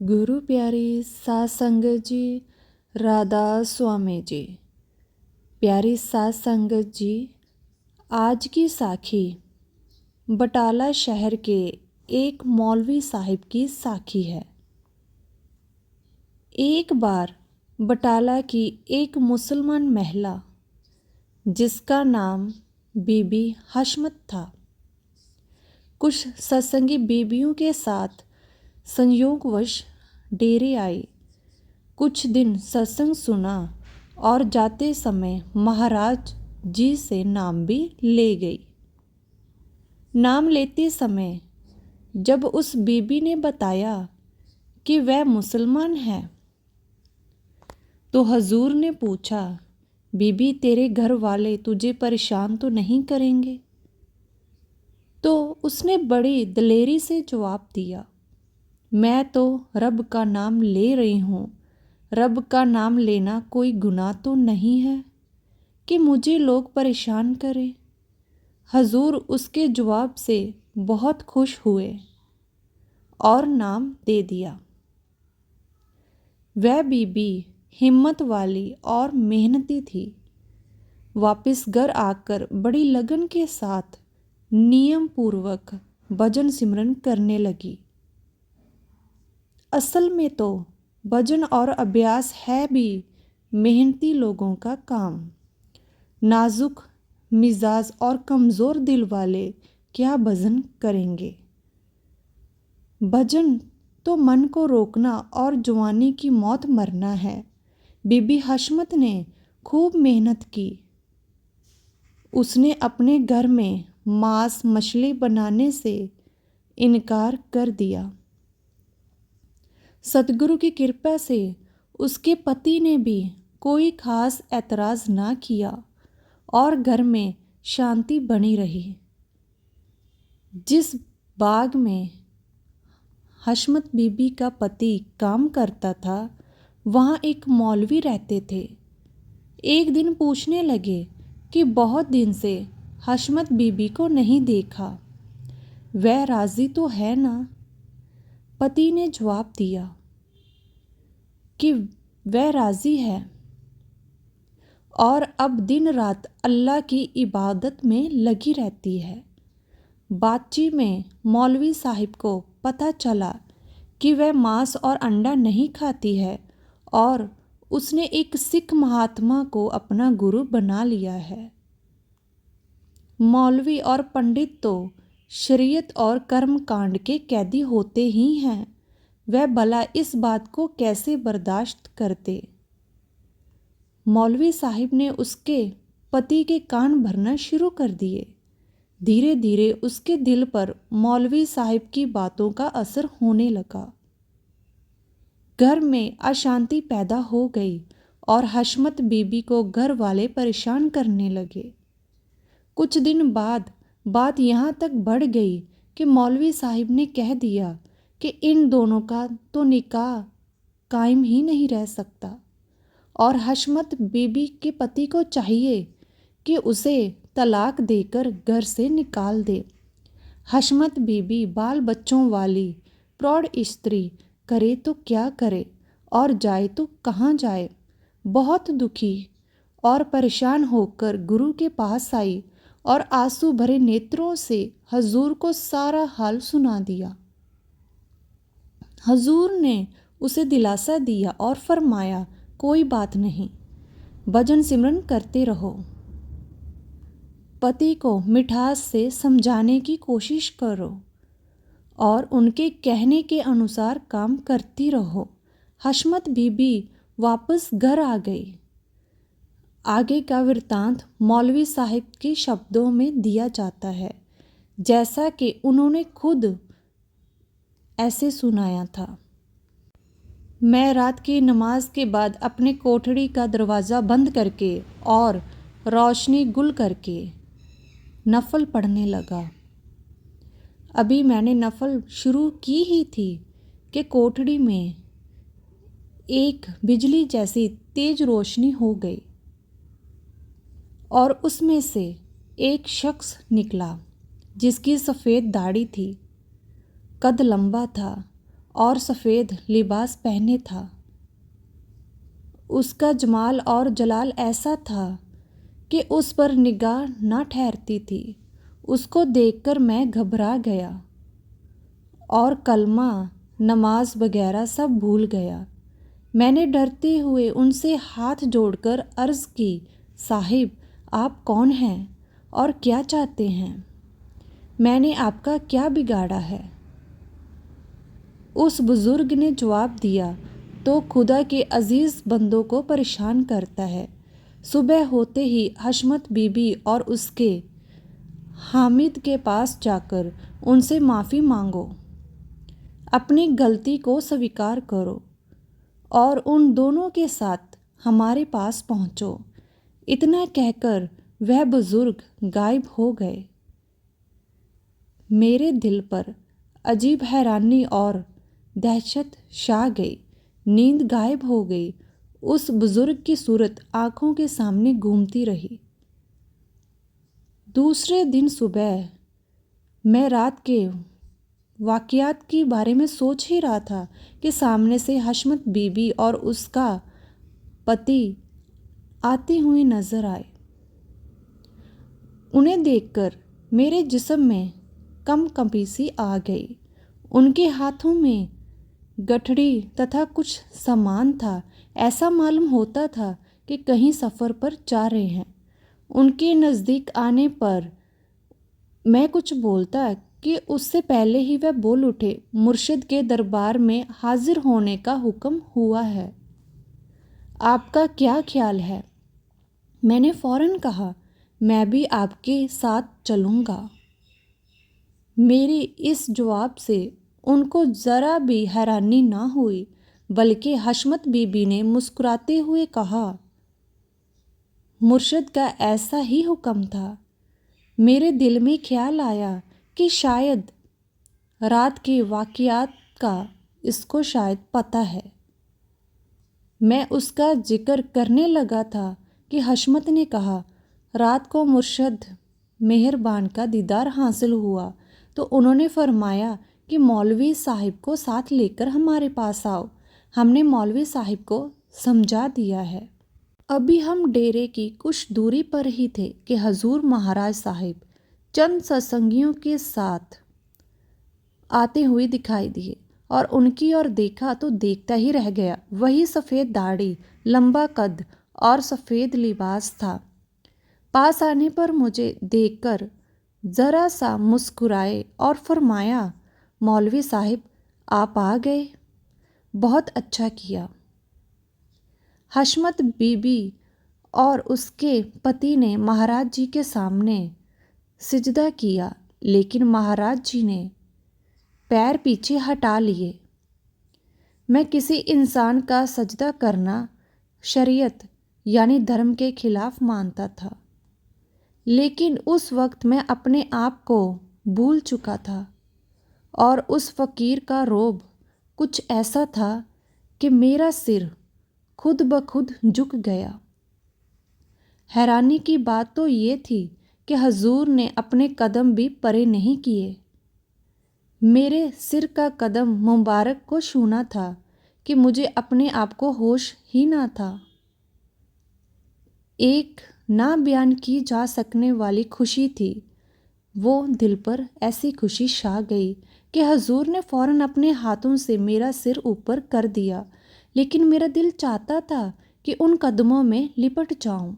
गुरु प्यारी साध संगत जी, राधा स्वामी जी। प्यारी साध संगत जी, आज की साखी बटाला शहर के एक मौलवी साहिब की साखी है। एक बार बटाला की एक मुसलमान महिला जिसका नाम बीबी हशमत था, कुछ सत्संगी बीबियों के साथ संयोगवश डेरे आई। कुछ दिन सत्संग सुना और जाते समय महाराज जी से नाम भी ले गई। नाम लेते समय जब उस बीबी ने बताया कि वह मुसलमान है, तो हजूर ने पूछा, बीबी तेरे घर वाले तुझे परेशान तो नहीं करेंगे? तो उसने बड़ी दलेरी से जवाब दिया, मैं तो रब का नाम ले रही हूँ। रब का नाम लेना कोई गुनाह तो नहीं है कि मुझे लोग परेशान करें। हजूर उसके जवाब से बहुत खुश हुए और नाम दे दिया। वह बीबी हिम्मत वाली और मेहनती थी। वापस घर आकर बड़ी लगन के साथ नियम पूर्वक भजन सिमरन करने लगी। असल में तो भजन और अभ्यास है भी मेहनती लोगों का काम। नाजुक मिजाज और कमज़ोर दिल वाले क्या भजन करेंगे? भजन तो मन को रोकना और जवानी की मौत मरना है। बीबी हशमत ने खूब मेहनत की। उसने अपने घर में मांस मछली बनाने से इनकार कर दिया। सतगुरु की कृपा से उसके पति ने भी कोई खास ऐतराज़ ना किया और घर में शांति बनी रही। जिस बाग में हशमत बीबी का पति काम करता था, वहाँ एक मौलवी रहते थे। एक दिन पूछने लगे कि बहुत दिन से हशमत बीबी को नहीं देखा, वह राज़ी तो है ना? पति ने जवाब दिया कि वह राज़ी है और अब दिन रात अल्लाह की इबादत में लगी रहती है। बातचीत में मौलवी साहिब को पता चला कि वह मांस और अंडा नहीं खाती है और उसने एक सिख महात्मा को अपना गुरु बना लिया है। मौलवी और पंडित तो शरीयत और कर्म कांड के कैदी होते ही हैं, वह भला इस बात को कैसे बर्दाश्त करते? मौलवी साहिब ने उसके पति के कान भरना शुरू कर दिए। धीरे धीरे उसके दिल पर मौलवी साहिब की बातों का असर होने लगा। घर में अशांति पैदा हो गई और हशमत बीबी को घर वाले परेशान करने लगे। कुछ दिन बाद बात यहाँ तक बढ़ गई कि मौलवी साहिब ने कह दिया कि इन दोनों का तो निकाह कायम ही नहीं रह सकता और हशमत बीबी के पति को चाहिए कि उसे तलाक देकर घर से निकाल दे। हशमत बीबी बाल बच्चों वाली प्रौढ़ स्त्री करे तो क्या करे और जाए तो कहाँ जाए? बहुत दुखी और परेशान होकर गुरु के पास आई और आंसू भरे नेत्रों से हजूर को सारा हाल सुना दिया। हजूर ने उसे दिलासा दिया और फरमाया, कोई बात नहीं, भजन सिमरन करते रहो। पति को मिठास से समझाने की कोशिश करो और उनके कहने के अनुसार काम करती रहो। हशमत बीबी वापस घर आ गई। आगे का वृत्तांत मौलवी साहिब के शब्दों में दिया जाता है, जैसा कि उन्होंने खुद ऐसे सुनाया था। मैं रात की नमाज के बाद अपने कोठड़ी का दरवाज़ा बंद करके और रोशनी गुल करके नफल पढ़ने लगा। अभी मैंने नफल शुरू की ही थी कि कोठड़ी में एक बिजली जैसी तेज रोशनी हो गई और उसमें से एक शख्स निकला जिसकी सफ़ेद दाढ़ी थी, कद लंबा था और सफ़ेद लिबास पहने था। उसका जमाल और जलाल ऐसा था कि उस पर निगाह न ठहरती थी। उसको देखकर मैं घबरा गया और कलमा नमाज वगैरह सब भूल गया। मैंने डरते हुए उनसे हाथ जोड़कर अर्ज़ की, साहिब आप कौन हैं और क्या चाहते हैं? मैंने आपका क्या बिगाड़ा है? उस बुज़ुर्ग ने जवाब दिया, तो खुदा के अज़ीज़ बंदों को परेशान करता है। सुबह होते ही हशमत बीबी और उसके हामिद के पास जाकर उनसे माफ़ी मांगो, अपनी गलती को स्वीकार करो और उन दोनों के साथ हमारे पास पहुँचो। इतना कहकर वह बुज़ुर्ग गायब हो गए। मेरे दिल पर अजीब हैरानी और दहशत छा गई। नींद गायब हो गई। उस बुज़ुर्ग की सूरत आँखों के सामने घूमती रही। दूसरे दिन सुबह मैं रात के वाक़यात के बारे में सोच ही रहा था कि सामने से हशमत बीबी और उसका पति आते हुए नज़र आए। उन्हें देखकर मेरे जिस्म में कंपी आ गई। उनके हाथों में गठड़ी तथा कुछ सामान था। ऐसा मालूम होता था कि कहीं सफ़र पर जा रहे हैं। उनके नज़दीक आने पर मैं कुछ बोलता कि उससे पहले ही वह बोल उठे, मुर्शिद के दरबार में हाजिर होने का हुक्म हुआ है, आपका क्या ख्याल है? मैंने फ़ौरन कहा, मैं भी आपके साथ चलूँगा। मेरी इस जवाब से उनको ज़रा भी हैरानी ना हुई, बल्कि हशमत बीबी ने मुस्कुराते हुए कहा, मुर्शिद का ऐसा ही हुक्म था। मेरे दिल में ख्याल आया कि शायद रात के वाक़यात का इसको शायद पता है। मैं उसका जिक्र करने लगा था कि हशमत ने कहा, रात को मुर्शिद मेहरबान का दीदार हासिल हुआ तो उन्होंने फरमाया कि मौलवी साहिब को साथ लेकर हमारे पास आओ। हमने मौलवी साहिब को समझा दिया है। अभी हम डेरे की कुछ दूरी पर ही थे कि हजूर महाराज साहिब चंद सत्संगियों के साथ आते हुए दिखाई दिए और उनकी ओर देखा तो देखता ही रह गया। वही सफ़ेद दाढ़ी, लंबा कद और सफ़ेद लिबास था। पास आने पर मुझे देखकर ज़रा सा मुस्कुराए और फरमाया, मौलवी साहिब आप आ गए, बहुत अच्छा किया। हशमत बीबी और उसके पति ने महाराज जी के सामने सिजदा किया, लेकिन महाराज जी ने पैर पीछे हटा लिए। मैं किसी इंसान का सजदा करना शरीयत यानी धर्म के खिलाफ मानता था, लेकिन उस वक्त मैं अपने आप को भूल चुका था और उस फ़कीर का रोब कुछ ऐसा था कि मेरा सिर खुद ब खुद झुक गया। हैरानी की बात तो ये थी कि हजूर ने अपने कदम भी परे नहीं किए। मेरे सिर का कदम मुबारक को छूना था कि मुझे अपने आप को होश ही ना था। एक ना बयान की जा सकने वाली खुशी थी। वो दिल पर ऐसी खुशी छा गई कि हजूर ने फ़ौरन अपने हाथों से मेरा सिर ऊपर कर दिया, लेकिन मेरा दिल चाहता था कि उन कदमों में लिपट जाऊं।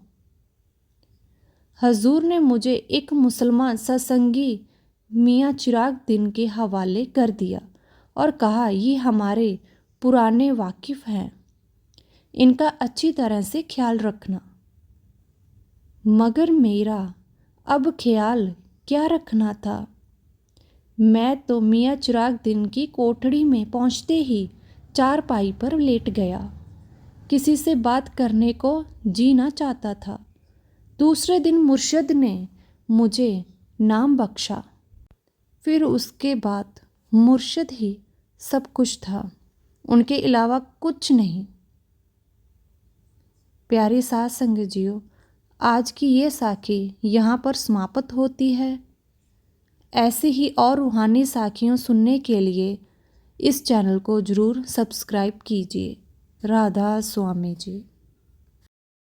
हजूर ने मुझे एक मुसलमान सत्संगी मियाँ चिराग दिन के हवाले कर दिया और कहा, ये हमारे पुराने वाकिफ़ हैं, इनका अच्छी तरह से ख्याल रखना। मगर मेरा अब ख्याल क्या रखना था। मैं तो मियाँ चिराग दिन की कोठड़ी में पहुँचते ही चारपाई पर लेट गया। किसी से बात करने को जी ना चाहता था। दूसरे दिन मुर्शिद ने मुझे नाम बख्शा। फिर उसके बाद मुर्शिद ही सब कुछ था, उनके अलावा कुछ नहीं। प्यारे साथ संगत जियो, आज की ये साखी यहाँ पर समाप्त होती है। ऐसे ही और रूहानी साखियों सुनने के लिए इस चैनल को ज़रूर सब्सक्राइब कीजिए। राधा स्वामी जी।